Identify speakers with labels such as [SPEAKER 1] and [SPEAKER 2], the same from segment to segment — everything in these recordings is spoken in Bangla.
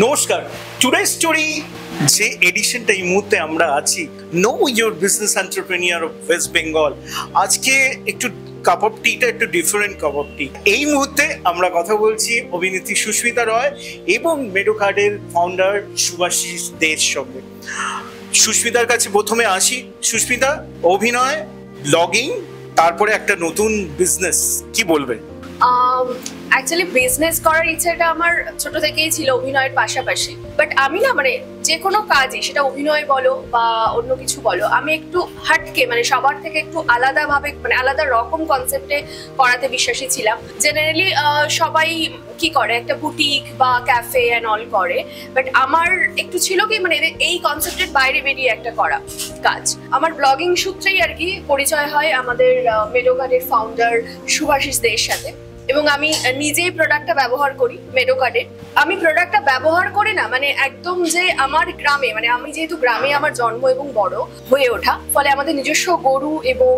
[SPEAKER 1] নমস্কার, টুডে স্টোরি যে এডিশনটা এই মুহূর্তে আমরা আছি, no your business entrepreneur of West Bengal. আজকে একটু কাপ অফ টিটা একটু ডিফারেন্ট কাপ অফ টি। এই মুহূর্তে আমরা কথা বলছি অভিনেত্রী সুস্মিতা রয় এবং মেডোকার্ডের ফাউন্ডার শুভাশিস দের সঙ্গে। সুস্মিতার কাছে প্রথমে আসি। সুস্মিতা, অভিনয়, ব্লগিং, তারপরে একটা নতুন বিজনেস, কি বলবে?
[SPEAKER 2] অ্যাকচুয়ালি বিজনেস করার ইচ্ছাটা আমার ছোট থেকেই ছিল অভিনয়ের পাশাপাশি, বাট আমি না যে কোনো কাজই, সেটা অভিনয় বলো বা অন্য কিছু বলো, আমি একটু হাটকে সবার থেকে একটু আলাদাভাবে আলাদা রকম কনসেপ্টে করাতে বিশ্বাসী ছিলাম। জেনারেলি সবাই কি করে, একটা বুটিক বা ক্যাফে অ্যান্ড অল করে, বাট আমার একটু ছিল কি এই কনসেপ্টের বাইরে বেরিয়ে একটা করা কাজ। আমার ব্লগিং সূত্রেই আর কি পরিচয় হয় আমাদের মেডোকার্ডের ফাউন্ডার শুভাশিস দের সাথে, এবং আমি নিজেই প্রোডাক্টটা ব্যবহার করি মেডোকার্ডের। আমি প্রোডাক্টটা ব্যবহার করে না একদম যে আমার গ্রামে, আমি যেহেতু গ্রামে আমার জন্ম এবং বড় হয়ে ওঠা, ফলে আমাদের নিজস্ব গরু এবং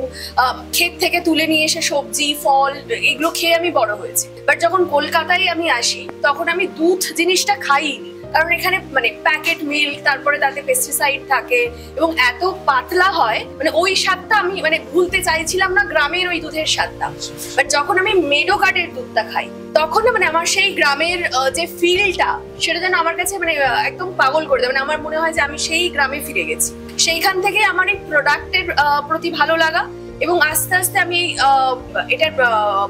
[SPEAKER 2] ক্ষেত থেকে তুলে নিয়ে এসে সবজি ফল এগুলো খেয়ে আমি বড় হয়েছি। বাট যখন কলকাতায় আমি আসি, তখন আমি দুধ জিনিসটা খাইনি, কারণ এখানে প্যাকেট মিল্ক, তারপরে তাতে পেস্টিসাইড থাকে এবং এত পাতলা হয়, ওই স্বাদটা আমি ভুলতে চাইছিলাম না, গ্রামের ওই দুধের স্বাদটা। বাট যখন আমি মেডোকার্ডের দুধটা খাই, তখন না আমার সেই গ্রামের যে ফিলটা, সেটা যেন আমার কাছে একদম পাগল করে দেয়। আমার মনে হয় যে আমি সেই গ্রামে ফিরে গেছি। সেইখান থেকে আমার এই প্রোডাক্টের প্রতি ভালো লাগা, এবং আস্তে আস্তে আমি এটার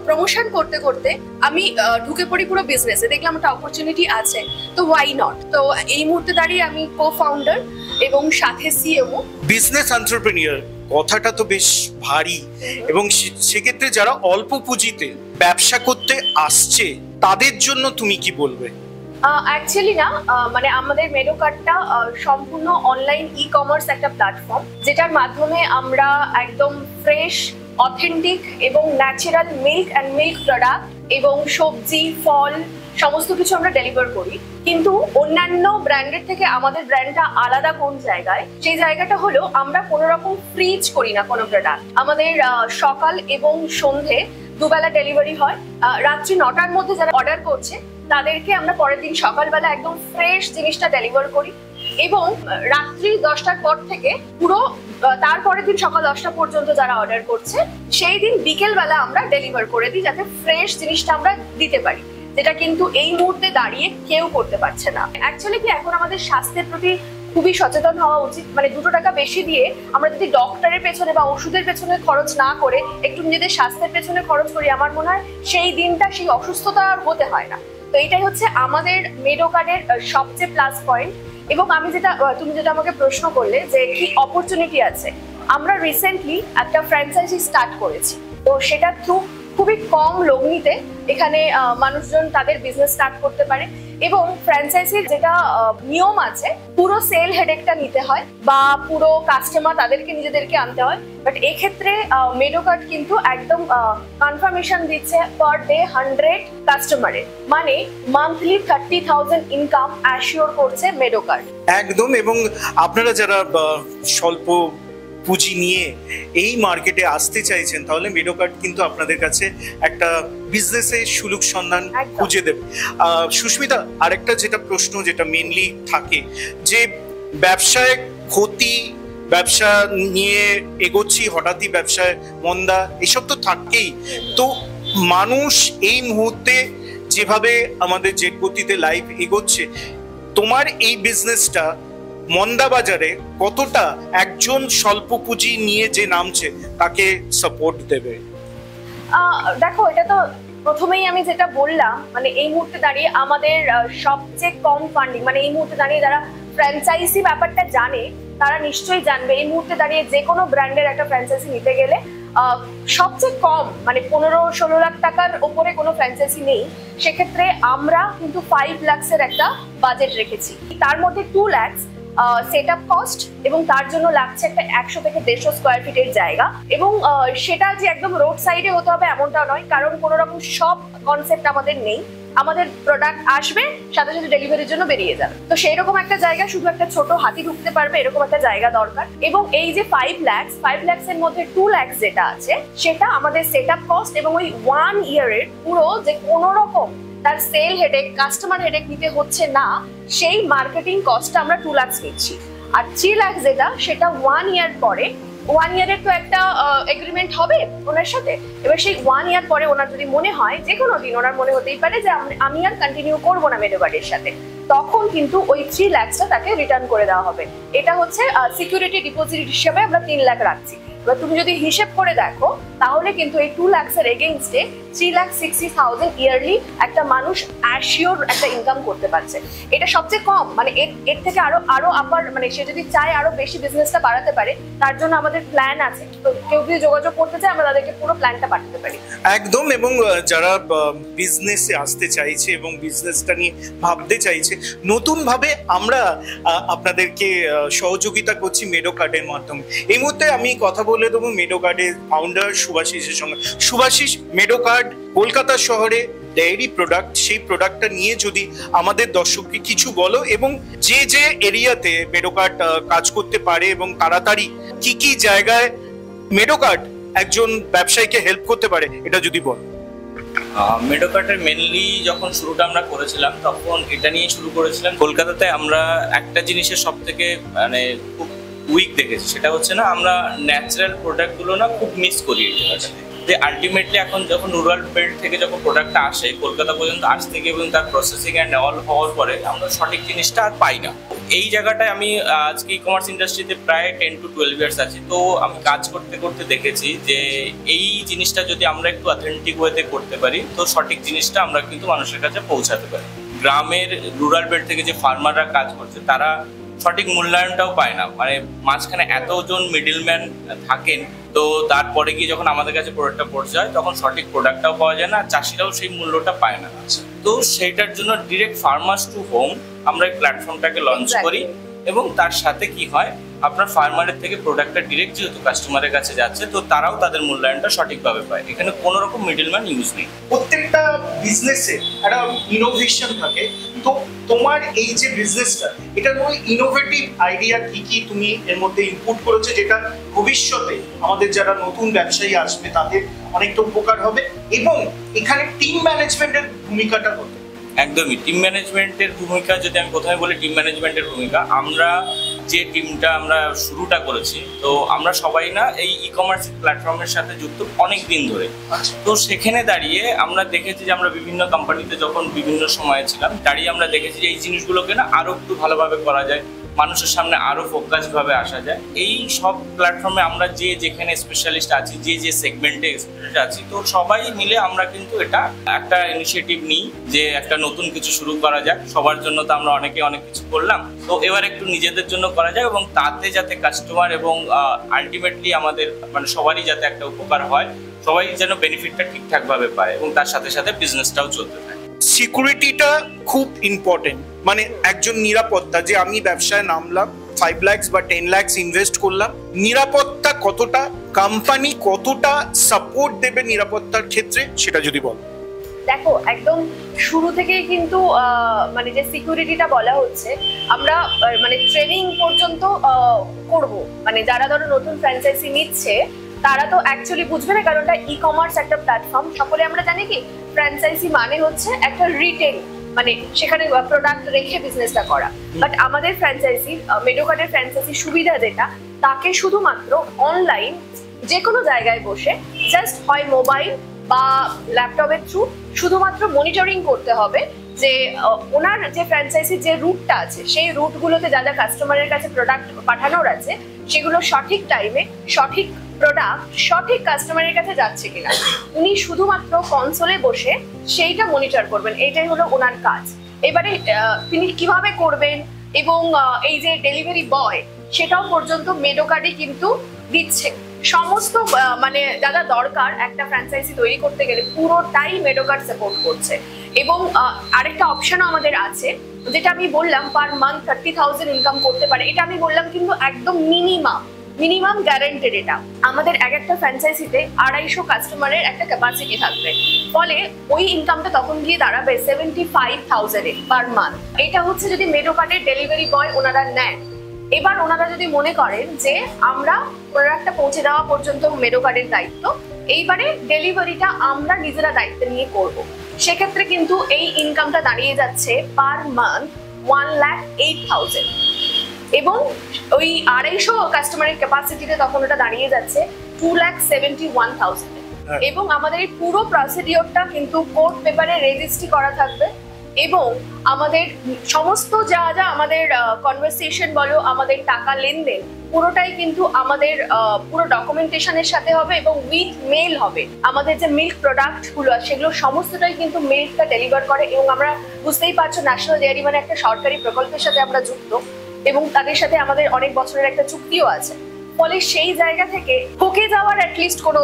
[SPEAKER 2] প্রমোশন করতে করতে আমি ঢুকে পড়ি পুরো বিজনেসে। দেখলাম একটা অপরচুনিটি আছে, তো ওয়াই নট। তো এই মুহূর্তে দাঁড়িয়ে আমি কো ফাউন্ডার এবং সাথে সিএমও।
[SPEAKER 1] বিজনেস এন্টারপ্রেনিয়ার কথাটা তো বেশ ভারী, এবং সেক্ষেত্রে যারা অল্প পুঁজিতে ব্যবসা করতে আসছে তাদের জন্য তুমি কি বলবে?
[SPEAKER 2] অ্যাকচুয়ালি না, আমাদের মেডোকার্ডটা সম্পূর্ণ অনলাইন ই কমার্স একটা প্ল্যাটফর্ম, যেটার মাধ্যমে আমরা একদম ফ্রেশ, অথেন্টিক এবং natural milk and milk product এবং সবজি ফল সমস্ত কিছু আমরা ডেলিভার করি। কিন্তু অন্যান্য ব্র্যান্ডের থেকে আমাদের ব্র্যান্ডটা আলাদা কোন জায়গায়, সেই জায়গাটা হলো আমরা কোনো রকম ফ্রিজ করি না কোনো প্রোডাক্ট। আমাদের সকাল এবং সন্ধে দুবেলা ডেলিভারি হয়। রাত্রি 9টার মধ্যে যারা অর্ডার করছে তাদেরকে আমরা পরের দিন সকালবেলা একদম ফ্রেশ জিনিসটা ডেলিভার করি, এবং রাত্রি 10টার পর থেকে পুরো তারপরের দিন সকাল 10টা পর্যন্ত যারা অর্ডার করছে, সেই দিন বিকেলবেলা আমরা ডেলিভার করে দিই, যাতে ফ্রেশ জিনিসটা আমরা দিতে পারি, যেটা কিন্তু এই মুহূর্তে দাঁড়িয়ে কেউ করতে পারছে না। অ্যাকচুয়ালি কি, এখন আমাদের স্বাস্থ্যের প্রতি খুবই সচেতন হওয়া উচিত। 2 টাকা বেশি দিয়ে আমরা যদি ডক্টরের পেছনে বা ওষুধের পেছনে খরচ না করে একটু নিজেদের স্বাস্থ্যের পেছনে খরচ করি, আমার মনে হয় সেই দিনটা, সেই অসুস্থতা আর হতে হয় না। তো এটাই হচ্ছে আমাদের মেডোকার্ডের সবচেয়ে প্লাস পয়েন্ট। এবং তুমি যেটা আমাকে প্রশ্ন করলে যে কি অপরচুনিটি আছে, আমরা রিসেন্টলি একটা ফ্র্যাঞ্চাইজি স্টার্ট করেছি। তো সেটা থ্রু খুবই কম লগ্নিতে এখানে মানুষজন তাদের বিজনেস স্টার্ট করতে পারে, এবং ফ্র্যাঞ্চাইজির যেটা নিয়ম আছে, পুরো সেল হেডেকটা নিতে হয় বা পুরো কাস্টমার তাদেরকে নিজেদেরকে আনতে হয়। বাট এক্ষেত্রে মেডোকার্ড কিন্তু একদম কনফার্মেশন দিচ্ছে পার ডে 100 কাস্টমারের, মান্থলি 30,000 ইনকাম অ্যাসিওর করছে মেডোকার্ড।
[SPEAKER 1] একদম। এবং আপনারা যারা স্বল্প পুঁজি নিয়ে এই মার্কেটে আসতে চাইছেন, তাহলে মেডোকার্ড কিন্তু আপনাদের কাছে একটা বিজনেসের সুলুক সন্ধান খুঁজে দেবে। সুস্মিতা, আরেকটা যেটা প্রশ্ন, যেটা মেনলি থাকে, যে ব্যবসায় ক্ষতি, ব্যবসা নিয়ে এগোচ্ছি, হঠাৎই ব্যবসায় মন্দা, এসব তো থাকেই। তো মানুষ এই মুহূর্তে যেভাবে আমাদের যে গতিতে লাইফ এগোচ্ছে, তোমার এই বিজনেসটা মন্দা বাজারে কতটা একজন স্বল্প পুঁজি নিয়ে যে নামছে তাকে সাপোর্ট দেবে?
[SPEAKER 2] দেখো, এটা তো প্রথমেই আমি যেটা বললাম, এই মুহূর্তে দাঁড়িয়ে আমাদের সবচেয়ে কম ফান্ডিং, এই মুহূর্তে দাঁড়িয়ে যারা ফ্র্যাঞ্চাইজি ব্যাপারটা জানে তারা নিশ্চয়ই জানবে, এই মুহূর্তে দাঁড়িয়ে যে কোনো ব্র্যান্ডের একটা ফ্র্যাঞ্চাইজি নিতে গেলে সবচেয়ে কম 15-16 লাখ টাকার ওপরে কোনো ফ্র্যাঞ্চাইজি নেই। সেক্ষেত্রে আমরা কিন্তু 5 লাখসের একটা বাজেট রেখেছি। তার মধ্যে 2 লাখ সেট আপ কস্ট, এবং তার জন্য লাগছে একটা 100 থেকে 150 স্কোয়ার ফিটের জায়গা। এবং সেটা যে একদম রোড সাইডে হতে হবে এমনটা নয়, কারণ কোনো রকম সব কনসেপ্ট আমাদের নেই। আমাদের প্রোডাক্ট আসবে, সাথে সাথে ডেলিভারির জন্য বেরিয়ে যাবে। তো সেই রকম একটা জায়গা, শুধু একটা ছোট হাতি ঢুকতে পারবে এরকম একটা জায়গা দরকার। এবং এই যে 5 লাখ এর মধ্যে 2 লাখ যেটা আছে, সেটা আমাদের সেট আপ কস্ট, এবং ওই 1 ইয়ারের পুরো যে কোনো রকম তার সেল হেডেক, কাস্টমার হেডেক নিতে হচ্ছে না, সেই মার্কেটিং কস্টটা আমরা 2 লাখ নিচ্ছি। আর 3 লাখ যেটা, সেটা 1 ইয়ার পরে, 1 ইয়ারের তো একটা এগ্রিমেন্ট হবে ওনার সাথে। এবার সেই 1 ইয়ার পরে ওনার যদি মনে হয়, যে কোনো দিন ওনার মনে হতেই পারে যে আমি আর কন্টিনিউ করবো না মেডোকার্ডের সাথে, তখন কিন্তু ওই 3 লাখটা তাকে রিটার্ন করে দেওয়া হবে। এটা হচ্ছে সিকিউরিটি ডিপোজিট হিসেবে আমরা 3 লাখ রাখছি। এবার তুমি যদি হিসেব করে দেখো, তাহলে কিন্তু এই 2 লাখের এগেইনস্টে 3,60,000 ইয়ারলি একটা মানুষ অ্যাসিওর একটা ইনকাম করতে পারছে। এটা সবচেয়ে কম, মানে এর থেকে আরো আপার, মানে সে যদি চায় আরো বেশি বিজনেসটা বাড়াতে পারে, তার জন্য আমাদের প্ল্যান আছে। তো কেউ যদি যোগাযোগ করতে চায়, আমরা তাদেরকে পুরো প্ল্যানটা পাঠাতে পারি
[SPEAKER 1] একদম। এবং যারা বিজনেসে আসতে চাইছে এবং বিজনেসটা নিয়ে ভাবতে চাইছে নতুন ভাবে, আমরা আপনাদেরকে সহযোগিতা করছি মেডোকার্ডের মাধ্যমে। এই মুহূর্তে আমি কথা বলে দেবো মেডোকার্ডের ফাউন্ডার শুভাশিসের সঙ্গে। শুভাশিস, মেডোকার্ড কলকাতা শহরে ডেয়ারি প্রোডাক্ট, সেই প্রোডাক্টটা নিয়ে যদি আমাদের দর্শককে কিছু বলো, এবং যে যে এরিয়াতে মেডোকার্ড কাজ করতে পারে এবং তাড়াতাড়ি কি কি জায়গায় মেডোকার্ড একজন ব্যবসায়ীকে হেল্প করতে পারে, এটা যদি বল।
[SPEAKER 3] মেডোকার্টের মেনলি যখন শুরুটা আমরা করেছিলাম, তখন এটা নিয়ে শুরু করেছিলাম। কলকাতাতে আমরা একটা জিনিসের সব থেকে মানে খুব উইক দেখেছি, সেটা হচ্ছে না, আমরা ন্যাচারাল প্রোডাক্টগুলো না খুব মিস করি। যে আলটিমেটলি এখন যখন রুরাল বেল্ট থেকে যখন প্রোডাক্টটা আসে কলকাতা পর্যন্ত আসতে গিয়ে এবং তার প্রসেসিং অ্যান্ড অল হওয়ার পরে আমরা সঠিক জিনিসটা আর পাই না। এই জায়গাটায় আমি আজকে ই কমার্স ইন্ডাস্ট্রিতে প্রায় 10 to 12 ইয়ার্স আছি। তো আমি কাজ করতে করতে দেখেছি যে এই জিনিসটা যদি আমরা একটু অথেন্টিক ওয়েতে করতে পারি, তো সঠিক জিনিসটা আমরা কিন্তু মানুষের কাছে পৌঁছাতে পারি। গ্রামের রুরাল বেল্ট থেকে যে ফার্মাররা কাজ করছে, তারা সঠিক মূল্যায়নটাও পায় না, মানে মাঝখানে এতজন মিডলম্যান থাকেন। তো তারপরে গিয়ে যখন আমাদের কাছে প্রোডাক্টটা পৌঁছায়, তখন সঠিক প্রোডাক্টটাও পাওয়া যায় না, চাষিরাও সেই মূল্যটা পায় না। তো সেইটার জন্য ডিরেক্ট ফার্মার্স টু হোম আমরা এই প্ল্যাটফর্মটাকে লঞ্চ করি, এবং তার সাথে কি হয়, আপনার ফার্মারের থেকে প্রোডাক্টটা ডিরেক্ট যেহেতু কাস্টমারের কাছে যাচ্ছে, তো তারাও তাদের মূল্যায়নটা সঠিকভাবে পায়। এখানে কোনো রকম মিডলম্যান ইউজ নেই।
[SPEAKER 1] প্রত্যেকটা বিজনেসে একটা ইনোভেশন থাকে। তো তোমার এই যে বিজনেসটা, এটার মধ্যে ইনোভেটিভ আইডিয়া কি কি তুমি এর মধ্যে ইনপুট করেছো, যেটা ভবিষ্যতে আমাদের যারা নতুন ব্যবসায়ী আসবে তাদের অনেকটা উপকার হবে, এবং এখানে টিম ম্যানেজমেন্টের ভূমিকাটা কত?
[SPEAKER 3] একদমই টিম ম্যানেজমেন্টের ভূমিকা, যদি আমি প্রথমে বলি টিম ম্যানেজমেন্টের ভূমিকা, আমরা যে টিমটা আমরা শুরুটা করেছি, তো আমরা সবাই না এই ই কমার্স প্ল্যাটফর্মের সাথে যুক্ত অনেক দিন ধরে। তো সেখানে দাঁড়িয়ে আমরা দেখেছি যে আমরা বিভিন্ন কোম্পানিতে যখন বিভিন্ন সময়ে ছিলাম, দাঁড়িয়ে আমরা দেখেছি যে এই জিনিসগুলোকে না আরো একটু ভালোভাবে করা যায়, মানুষের সামনে আরো ফোকাসড ভাবে আসা যায়। এই সব প্ল্যাটফর্মে আমরা যে যেখানে স্পেশালিস্ট আছি, যে যে সেগমেন্টে স্পেশালিস্ট আছি, তো সবাই মিলে আমরা কিন্তু এটা একটা ইনিশিয়েটিভ নিই যে একটা নতুন কিছু শুরু করা যাক। সবার জন্য তো আমরা অনেকে অনেক কিছু করলাম, তো এবার একটু নিজেদের জন্য করা যায়, এবং তাতে যাতে কাস্টমার এবং আলটিমেটলি আমাদের মানে সবারই যাতে একটা উপকার হয়, সবাই যেন বেনিফিটটা ঠিকঠাক ভাবে পায়, এবং তার সাথে সাথে বিজনেসটাও চলতে থাকে।
[SPEAKER 1] সিকিউরিটিটা খুব ইম্পর্টেন্ট, মানে একজন নিরাপত্তা, যে আমি ব্যবসায় নামলাম, 5 লাখ বা 10 লাখ ইনভেস্ট করলাম, নিরাপত্তা কতটা, কোম্পানি কতটা সাপোর্ট দেবে নিরাপত্তার ক্ষেত্রে, সেটা যদি বল।
[SPEAKER 2] দেখো, একদম শুরু থেকেই কিন্তু মানে যে সিকিউরিটিটা বলা হচ্ছে, আমরা মানে ট্রেনিং পর্যন্ত করব। মানে যারা ধরো নতুন ফ্র্যাঞ্চাইজি নিচ্ছে, তারা তো অ্যাকচুয়ালি বুঝবে না, কারণ এটা ই কমার্স একটা প্ল্যাটফর্ম। সকলে আমরা জানি কি ফ্র্যাঞ্চাইজি মানে হচ্ছে একটা রিটেল, মানে সেখানে প্রোডাক্ট রেখে বিজনেসটা করা। বাট আমাদের ফ্র্যাঞ্চাইজি, মেডোকার্ডের ফ্র্যাঞ্চাইজি সুবিধা যেটা, তাকে শুধুমাত্র অনলাইন যে কোনো জায়গায় বসে জাস্ট হয় মোবাইল বা ল্যাপটপের থ্রু শুধুমাত্র মনিটরিং করতে হবে যে ওনার যে ফ্র্যাঞ্চাইজির যে রুটটা আছে, সেই রুটগুলোতে যা যা কাস্টমারের কাছে প্রোডাক্ট পাঠানোর আছে, সেগুলো সঠিক টাইমে সঠিক প্রোডাক্ট সঠিক কাস্টমারের কাছে যাচ্ছে কিনা, উনি শুধুমাত্র কনসোলে বসে সেইটা মনিটর করবেন। এটাই হলো ওনার কাজ। এবারে তিনি কিভাবে করবেন, এবং এই যে ডেলিভারি বয়, সেটাও পর্যন্ত মেডোকার্ডই কিন্তু দিচ্ছে। সমস্ত মানে যা যা দরকার একটা ফ্র্যাঞ্চাইজি তৈরি করতে গেলে, পুরোটাই মেডোকার্ড সাপোর্ট করছে। এবং আরেকটা অপশনও আমাদের আছে, যেটা আমি বললাম পার মান্থ 30,000 ইনকাম করতে পারে। এটা আমি বললাম কিন্তু একদম মিনিমাম গ্যারান্টেড। এটা আমাদের এক একটা ফ্র্যাঞ্চাইজিতে 250 কাস্টমারের একটা ক্যাপাসিটি থাকবে, ফলে ওই ইনকামটা তখন গিয়ে দাঁড়াবে 75,000 পার মান্থ। এটা হচ্ছে যদি মেডোকার্ডের ডেলিভারি বয় ওনারা নেন। এবার ওনারা যদি মনে করেন যে আমরা প্রোডাক্টটা পৌঁছে দেওয়া পর্যন্ত মেডোকার্ডের দায়িত্ব, এইবারে ডেলিভারিটা আমরা নিজেরা দায়িত্ব নিয়ে করব। সেক্ষেত্রে কিন্তু এই ইনকামটা দাঁড়িয়ে যাচ্ছে পার মান্থ 1,08,000 এবং ওই 250 কাস্টমারের ক্যাপাসিটিতে তখন ওটা দাঁড়িয়ে যাচ্ছে 2,71,000 এবং আমাদের এই পুরো প্রসিডিওরটা কিন্তু কোর্ট পেপারে রেজিস্ট্রি করা থাকবে এবং আমাদের সমস্ত যা যা আমাদের কনভারসেশন বলো, আমাদের টাকা লেনদেন পুরোটাই কিন্তু আমাদের পুরো ডকুমেন্টেশনের সাথে হবে এবং উইথ মেল হবে। আমাদের যে মিল্ক প্রোডাক্ট গুলো সেগুলো সমস্তটাই কিন্তু মিল্কটা ডেলিভার করে এবং আমরা বুঝতেই পারছো ন্যাশনাল ডেয়ারি মানে একটা সরকারি প্রকল্পের সাথে আমরা যুক্ত এবং তাদের সাথে আমাদের অনেক বছরের একটা চুক্তিও আছে। ফলে সেই জায়গা থেকে ঠকে যাওয়ার অ্যাটলিস্ট কোনো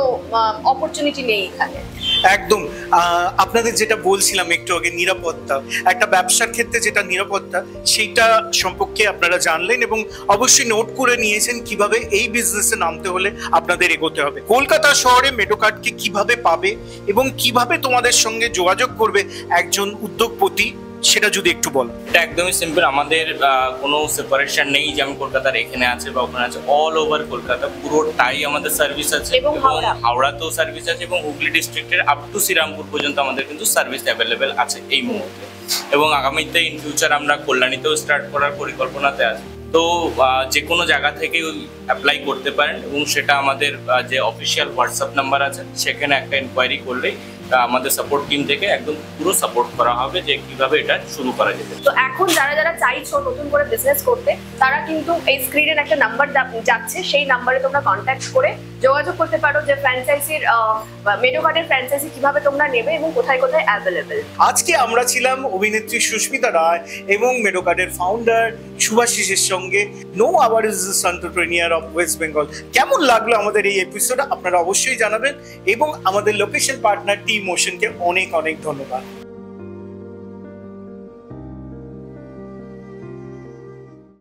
[SPEAKER 2] অপরচুনিটি নেই এখানে।
[SPEAKER 1] একদম আপনাদের যেটা বলছিলাম একটু আগে, নিরাপত্তা, একটা ব্যবসার ক্ষেত্রে যেটা নিরাপত্তা সেইটা সম্পর্কে আপনারা জানলেন এবং অবশ্যই নোট করে নিয়েছেন কিভাবে এই বিজনেসে নামতে হলে আপনাদের এগোতে হবে। কলকাতা শহরে মেডোকার্টকে কিভাবে পাবে এবং কিভাবে তোমাদের সঙ্গে যোগাযোগ করবে একজন উদ্যোগপতি, সেটা যদি একটু বলো।
[SPEAKER 3] এটা একদমই সিম্পল, আমাদের কোনো সেপারেশন নেই যে আমি কলকাতার এখানে আছে বা ওখানে আছে, অল ওভার কলকাতা পুরোটাই আমাদের সার্ভিস আছে
[SPEAKER 2] এবং
[SPEAKER 3] হাওড়াতেও সার্ভিস আছে এবং হুগলি ডিস্ট্রিক্টের আপ টু শ্রীরামপুর পর্যন্ত আমাদের কিন্তু সার্ভিস অ্যাভেলেবেল আছে এই মুহূর্তে এবং আগামীতে ইন ফিউচার আমরা কল্যাণীতেও স্টার্ট করার পরিকল্পনাতে আছি। তো যে কোনো জায়গা থেকে অ্যাপ্লাই করতে পারেন এবং সেটা আমাদের যে অফিসিয়াল হোয়াটসঅ্যাপ নাম্বার আছে সেখানে একটা ইনকোয়ারি করলেই আমাদের সাপোর্ট টিম থেকে একদম পুরো সাপোর্ট করা হবে যে কিভাবে এটা শুরু করা যেতে।
[SPEAKER 2] তো এখন যারা যারা চাইছো নতুন করে বিজনেস করতে তারা কিন্তু এই স্ক্রিনে একটা নাম্বার যাচ্ছে, সেই নাম্বারে তোমরা কন্ট্যাক্ট করে যোগাযোগ করতে পারো যে ফ্র্যাঞ্চাইজির মেডোকার্টের ফ্র্যাঞ্চাইজি কিভাবে তোমরা নেবে এবং কোথায় কোথায় অ্যাভেলেবেল।
[SPEAKER 1] আজকে আমরা ছিলাম অভিনেত্রী সুস্মিতা রায় এবং মেডোকার্টের ফাউন্ডার শুভাশিসের সঙ্গে। Know our is entrepreneur of West Bengal. কেমন লাগলো আমাদের এই এপিসোড আপনারা অবশ্যই জানাবেন এবং আমাদের লোকেশন পার্টনার টি মোশনকে অনেক অনেক ধন্যবাদ।